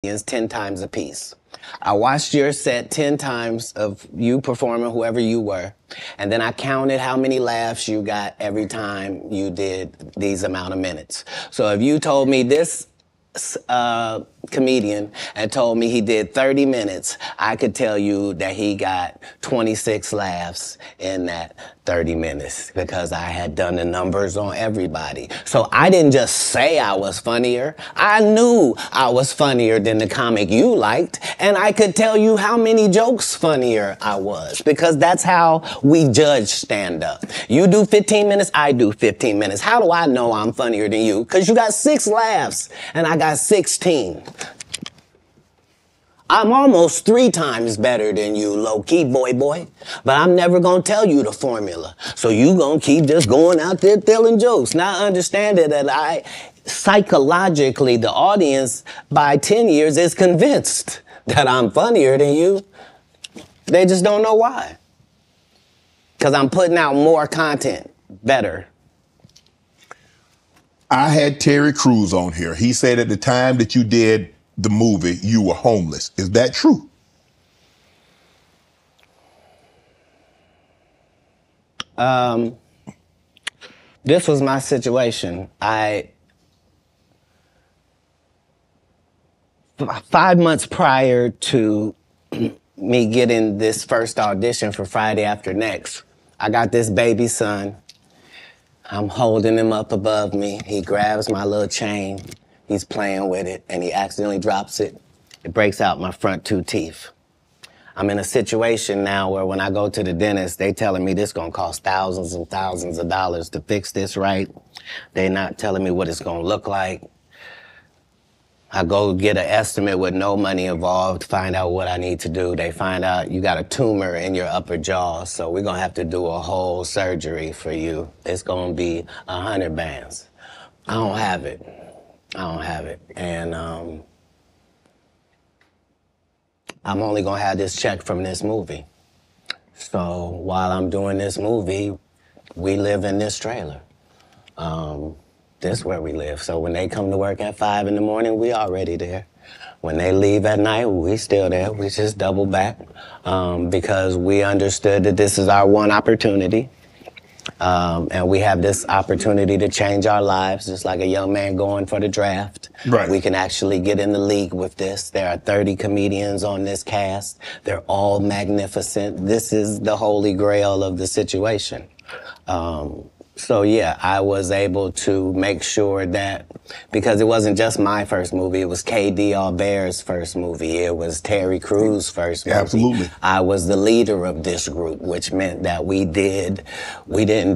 comedians 10 times apiece. I watched your set 10 times of you performing, whoever you were, and then I counted how many laughs you got every time you did these amount of minutes. So if you told me this comedian and told me he did 30 minutes, I could tell you that he got 26 laughs in that 30 minutes because I had done the numbers on everybody. So I didn't just say I was funnier. I knew I was funnier than the comic you liked, and I could tell you how many jokes funnier I was because that's how we judge stand-up. You do 15 minutes, I do 15 minutes. How do I know I'm funnier than you? Because you got 6 laughs and I got 16. I'm almost 3 times better than you, low-key, boy. But I'm never gonna tell you the formula. So you gonna keep just going out there telling jokes. Now understanding that psychologically, the audience by 10 years is convinced that I'm funnier than you. They just don't know why. Because I'm putting out more content, better. I had Terry Crews on here. He said at the time that you did the movie, you were homeless. Is that true? This was my situation. 5 months prior to me getting this first audition for Friday After Next, I got this baby son. I'm holding him up above me. He grabs my little chain. He's playing with it, and he accidentally drops it. It breaks out my front 2 teeth. I'm in a situation now where when I go to the dentist, they telling me this gonna cost thousands and thousands of dollars to fix this right. They not telling me what it's gonna look like. I go get an estimate with no money involved, find out what I need to do. They find out you got a tumor in your upper jaw, so we're gonna have to do a whole surgery for you. It's gonna be 100 bands. I don't have it. And I'm only gonna have this check from this movie. So while I'm doing this movie, we live in this trailer. This is where we live. So when they come to work at 5 in the morning, we already there. When they leave at night, we still there. We just double back because we understood that this is our one opportunity. And we have this opportunity to change our lives, just like a young man going for the draft. Right. We can actually get in the league with this. There are 30 comedians on this cast. They're all magnificent. This is the holy grail of the situation. So yeah, I was able to make sure that, because it wasn't just my first movie, it was K.D. Albert's first movie, it was Terry Crews' first movie. Absolutely. I was the leader of this group, which meant that we didn't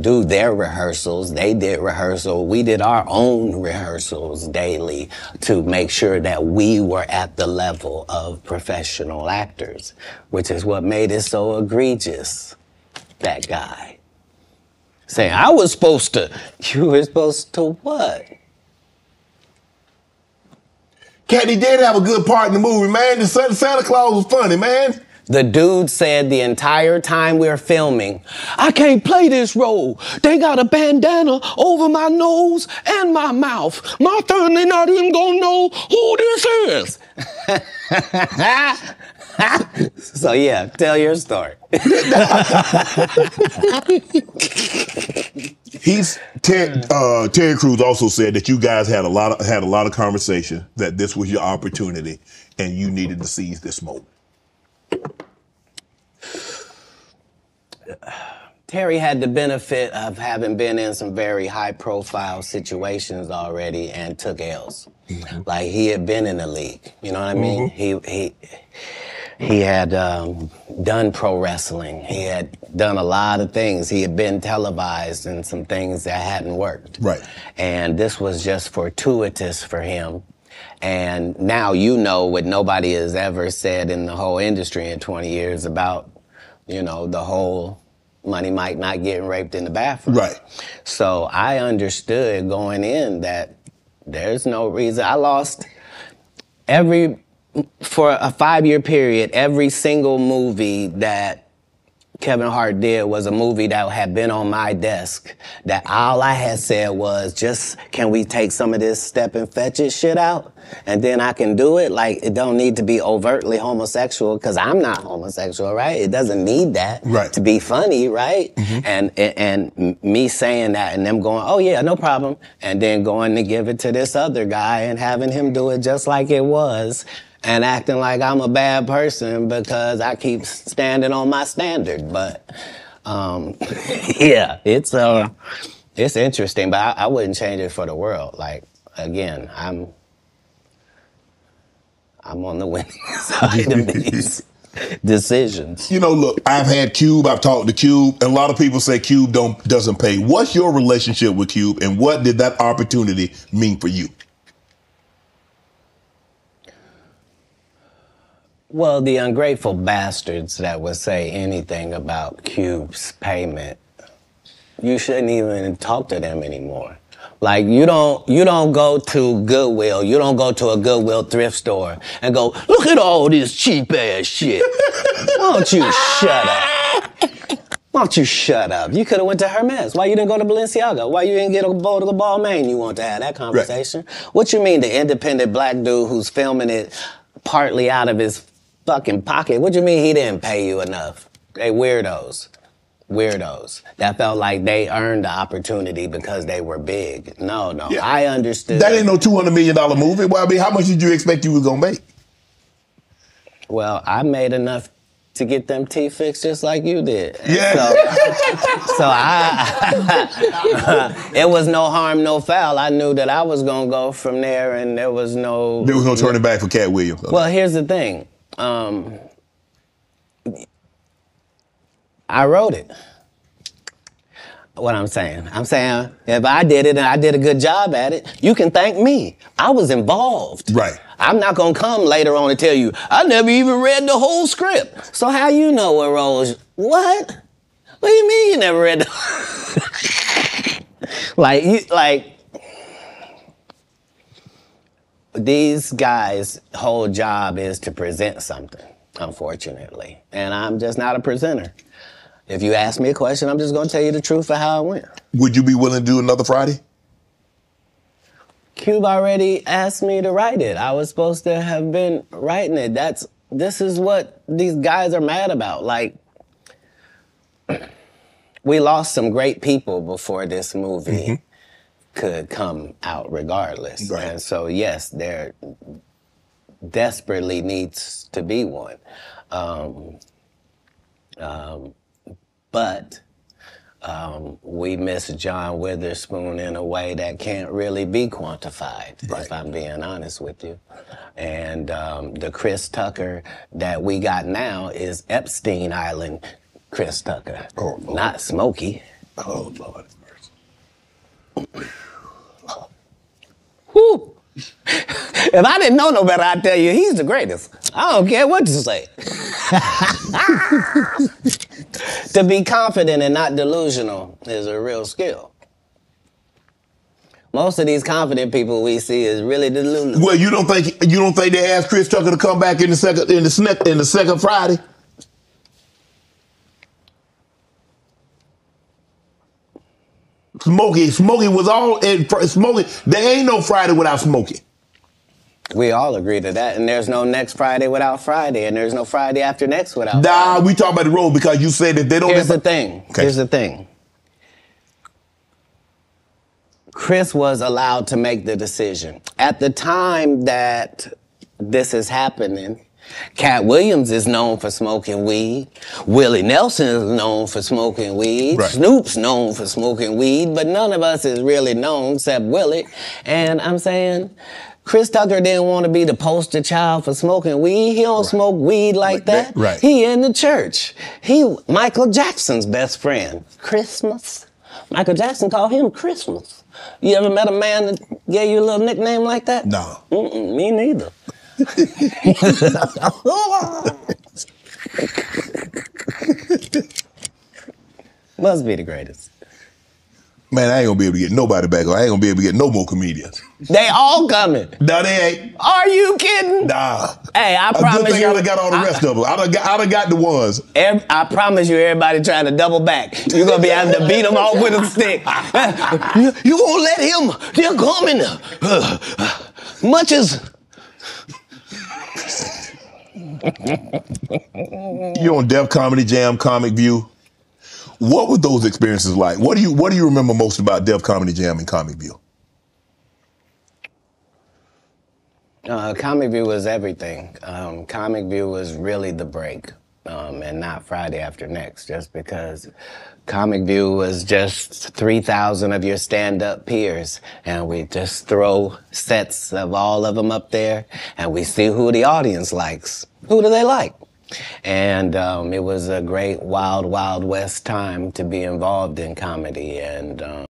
do their rehearsals, they did rehearsal, we did our own rehearsals daily to make sure that we were at the level of professional actors, which is what made it so egregious, that guy. Saying, I was supposed to. You were supposed to what? Katt, he did have a good part in the movie, man. The Santa Claus was funny, man. The dude said the entire time we were filming, I can't play this role. They got a bandana over my nose and my mouth. My family not even gonna know who this is. So yeah, tell your story. Terry Crews also said that you guys had a lot of conversation, that this was your opportunity and you needed to seize this moment. Terry had the benefit of having been in some very high-profile situations already and took L's. Mm-hmm. Like, he had been in the league, you know what I mean? Mm-hmm. He had done pro wrestling. He had done a lot of things. He had been televised in some things that hadn't worked. Right. And this was just fortuitous for him. And now you know what nobody has ever said in the whole industry in 20 years about, you know, the whole Money Mike not getting raped in the bathroom. Right. So I understood going in that there's no reason. I lost for a 5-year period, every single movie that Kevin Hart did was a movie that had been on my desk that all I had said was, just, can we take some of this step and fetch it shit out? And then I can do it. Like, it don't need to be overtly homosexual, because I'm not homosexual, right? It doesn't need that to be funny, right? And me saying that and them going, oh yeah, no problem. And then going to give it to this other guy and having him do it just like it was. And acting like I'm a bad person because I keep standing on my standard. But, yeah, it's interesting, but I wouldn't change it for the world. Like, again, I'm on the winning side of these decisions. You know, look, I've had Cube, I've talked to Cube, and a lot of people say Cube doesn't pay. What's your relationship with Cube, and what did that opportunity mean for you? Well, the ungrateful bastards that would say anything about Cube's payment, you shouldn't even talk to them anymore. Like, you don't go to Goodwill, you don't go to a Goodwill thrift store and go, look at all this cheap ass shit. Why don't you shut up? Why don't you shut up? You could have went to Hermes. Why you didn't go to Balenciaga? Why you didn't get a bowl to the Balmain? You want to have that conversation. Right. What you mean, the independent black dude who's filming it partly out of his fucking pocket? What you mean he didn't pay you enough? They weirdos. Weirdos that felt like they earned the opportunity because they were big. No, yeah. I understood. That ain't no $200 million movie. Well, I mean, how much did you expect you was gonna make? Well, I made enough to get them teeth fixed just like you did. Yeah. So it was no harm, no foul. I knew that I was gonna go from there, and there was no turning back for Katt Williams. Okay. Well, here's the thing. I wrote it. What I'm saying if I did it and I did a good job at it, you can thank me. I was involved. Right. I'm not gonna come later on and tell you, I never even read the whole script. So how you know what roles? What? What do you mean you never read the these guys' whole job is to present something, unfortunately. And I'm just not a presenter. If you ask me a question, I'm just going to tell you the truth of how it went. Would you be willing to do another Friday? Cube already asked me to write it. I was supposed to have been writing it. This is what these guys are mad about. Like, we lost some great people before this movie could come out regardless. Right. And so, yes, there desperately needs to be one. But we miss John Witherspoon in a way that can't really be quantified, if I'm being honest with you. And the Chris Tucker that we got now is Epstein Island Chris Tucker, not Smokey. Oh, Lord. Whew. If I didn't know no better, I'd tell you he's the greatest. I don't care what you say. To be confident and not delusional is a real skill. Most of these confident people we see is really delusional. Well, you don't think they asked Chris Tucker to come back in the second Friday? Smokey was all in Smokey. There ain't no Friday without Smokey. We all agree to that, and there's no next Friday without Friday, and there's no Friday after next without Friday. Friday. We talk about the road because you said that they don't. Here's the thing. Okay. Here's the thing. Chris was allowed to make the decision. At the time that this is happening, Katt Williams is known for smoking weed. Willie Nelson is known for smoking weed. Right. Snoop's known for smoking weed, but none of us is really known except Willie. And I'm saying, Chris Tucker didn't want to be the poster child for smoking weed. He don't smoke weed like that. Right. He in the church. He Michael Jackson's best friend. Christmas. Michael Jackson called him Christmas. You ever met a man that gave you a little nickname like that? No. Me neither. Must be the greatest. Man, I ain't gonna be able to get nobody back. I ain't gonna be able to get no more comedians. They all coming. No, they ain't. Are you kidding? Nah. Hey, I A good promise thing you. I done got all the rest of them. I done got the ones. I promise you, everybody trying to double back. You're gonna be having to beat them off with a stick. You won't let him. They're coming. Much as. You're on Def Comedy Jam, Comic View. What were those experiences like? What do you remember most about Def Comedy Jam and Comic View? Comic View was everything. Comic View was really the break, and not Friday After Next, just because Comic View was just 3,000 of your stand-up peers, and we just throw sets of all of them up there, and we see who the audience likes. Who do they like? And it was a great wild, wild west time to be involved in comedy, and